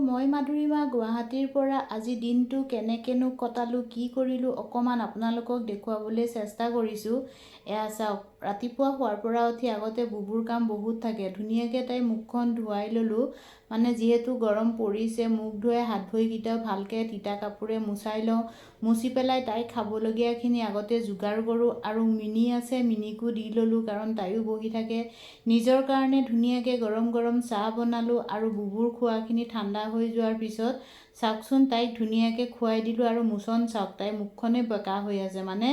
মই মাধুৰিমা গুৱাহাটীৰ পৰা আজি দিনটো কেনেকেনো কটালোঁ কি কৰিলোঁ অকণমান আপোনালোকক দেখুৱাবলৈ চেষ্টা কৰিছোঁ। এয়া চাওক, ৰাতিপুৱা শোৱাৰ পৰা উঠি আগতে বুবুৰ কাম বহুত থাকে। ধুনীয়াকৈ তাই মুখখন ধুৱাই ল'লোঁ, মানে যিহেতু গৰম পৰিছে মুখ ধুৱাই হাত ভৰিকেইটাও ভালকৈ তিতা কাপোৰে মুচাই লওঁ। মুচি পেলাই তাই খাবলগীয়াখিনি আগতে যোগাৰ কৰোঁ আৰু মিনি আছে মিনিকো দি ল'লোঁ কাৰণ তাইও বহি থাকে। নিজৰ কাৰণে ধুনীয়াকৈ গৰম গৰম চাহ বনালোঁ আৰু বুবুৰ খোৱাখিনি ঠাণ্ডা হৈ যোৱাৰ পিছত চাওকচোন তাইক ধুনীয়াকৈ খুৱাই দিলোঁ আৰু মোচন চাওক, তাইৰ মুখখনেই বেকা হৈ আছে, মানে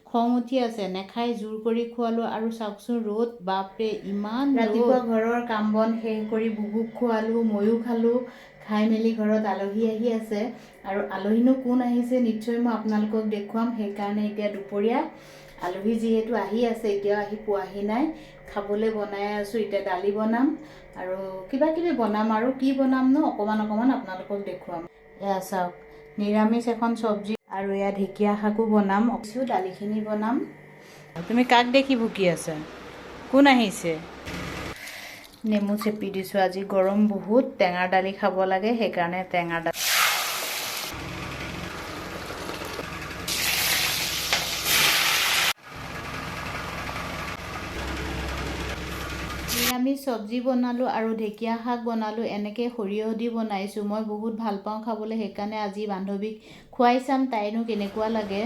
খং উঠি আছে, নেখাই জোৰ কৰি খোৱালোঁ। আৰু চাওকচোন ৰ'দ, বাপৰে ইমান ৰাতিপুৱা ঘৰৰ কাম বন শেষ কৰি বুবুক খোৱালোঁ, ময়ো খালোঁ। খাই মেলি ঘৰত আলহী আহি আছে আৰু আলহীনো কোন আহিছে নিশ্চয় মই আপোনালোকক দেখুৱাম। সেইকাৰণে এতিয়া দুপৰীয়া আলহী যিহেতু আহি আছে, এতিয়াও আহি পোৱাহি নাই, খাবলৈ বনাই আছোঁ। এতিয়া দালি বনাম আৰু কিবা কিবি বনাম, আৰু কি বনামনো অকণমান আপোনালোকক দেখুৱাম। এয়া চাওক, নিৰামিষ এখন চব্জি আৰু এয়া ঢেকীয়া শাকো বনাম। দালিখিনি বনাম। তুমি কাক দেখি ভুকি আছা? কোন আহিছে? নেমু চেপি দিছোঁ, আজি গৰম বহুত, টেঙাৰ দালি খাব লাগে, সেইকাৰণে টেঙাৰ দালি। নিৰামিষ চব্জি বনালোঁ আৰু ঢেকীয়া শাক বনালোঁ। এনেকৈ সৰিয়হ দি বনাইছোঁ, মই বহুত ভাল পাওঁ খাবলৈ, সেইকাৰণে আজি বান্ধৱীক খুৱাই চাম তাইনো কেনেকুৱা লাগে।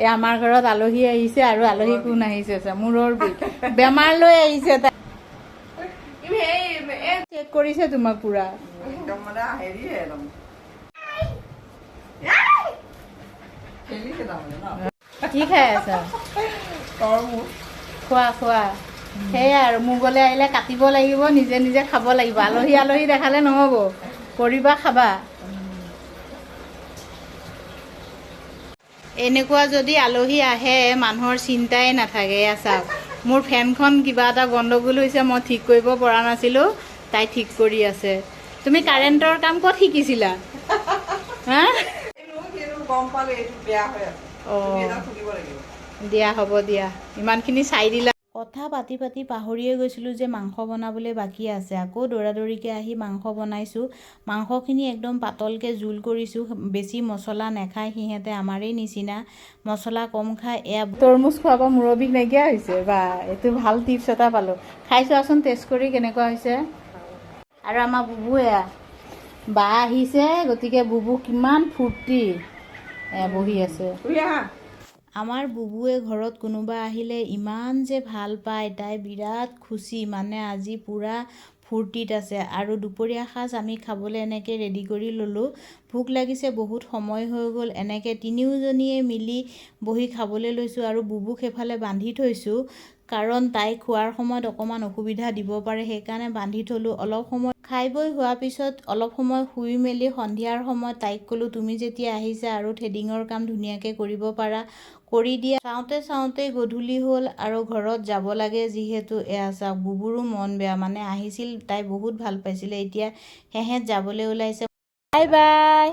এই আমাৰ ঘৰত আলহী আহিছে আৰু আলহী কোন আহিছে? মূৰৰ বিষ, বেমাৰ লৈ আহিছে তাই। চেক কৰিছে তোমাক পুৰা। কি খাই আছা? খোৱা খোৱা, সেয়াই আৰু মোৰ গলে আহিলে কাটিব লাগিব, নিজে নিজে খাব লাগিব। আলহী আলহী দেখালে নহ'ব, কৰিবা খাবা। এনেকুৱা যদি আলহী আহে মানুহৰ চিন্তাই নাথাকে। এয়া চাওক, মোৰ ফেনখন কিবা এটা গণ্ডগোল হৈছে, মই ঠিক কৰিব পৰা নাছিলোঁ, তাই ঠিক কৰি আছে। তুমি কাৰেণ্টৰ কাম ক'ত শিকিছিলা? হা? দিয়া হ'ব দিয়া, ইমানখিনি চাই দিলা। কথা পাতি পাতি পাহৰিয়ে গৈছিলোঁ যে মাংস বনাবলৈ বাকী আছে। আকৌ দৌৰাদৌৰিকৈ আহি মাংস বনাইছোঁ। মাংসখিনি একদম পাতলকৈ জোল কৰিছোঁ, বেছি মছলা নাখায় সিহঁতে, আমাৰেই নিচিনা মছলা কম খায়। এয়া তৰমুজ খোৱাৰ পৰা মূৰৰ বিষ নাইকিয়া হৈছে। বা এইটো ভাল টিপছ এটা পালোঁ, খাই চোৱাচোন টেষ্ট কৰি কেনেকুৱা হৈছে। আৰু আমাৰ বুবু এয়া বা আহিছে, গতিকে বুবু কিমান ফূৰ্তি বহি আছে। আমাৰ বুবুৱে ঘৰত কোনোবা আহিলে ইমান যে ভাল পায়, তাই বিৰাট খুচি, মানে আজি পূৰা ফূৰ্তিত আছে। আৰু দুপৰীয়া সাজ আমি খাবলৈ এনেকৈ ৰেডি কৰি ল'লোঁ। ভোক লাগিছে, বহুত সময় হৈ গ'ল, এনেকৈ তিনিওজনীয়ে মিলি বহি খাবলৈ লৈছোঁ। আৰু বুবুক সেইফালে বান্ধি থৈছোঁ, কাৰণ তাই খোৱাৰ সময়ত অকণমান অসুবিধা দিব পাৰে, সেইকাৰণে বান্ধি থ'লোঁ। অলপ সময় খাই বৈ হোৱাৰ পিছত অলপ সময় শুই মেলি সন্ধিয়াৰ সময়ত তাইক ক'লোঁ, তুমি যেতিয়া আহিছা আৰু থ্ৰেডিঙৰ কাম ধুনীয়াকৈ কৰিব পাৰা, কৰি দিয়া। চাওঁতে গধূলি হ'ল আৰু ঘৰত যাব লাগে যিহেতু। এয়া চাওক, বুবুৰো মন বেয়া, মানে আহিছিল, তাই বহুত ভাল পাইছিলে, এতিয়া সেহেঁত যাবলৈ ওলাইছে। Bye bye.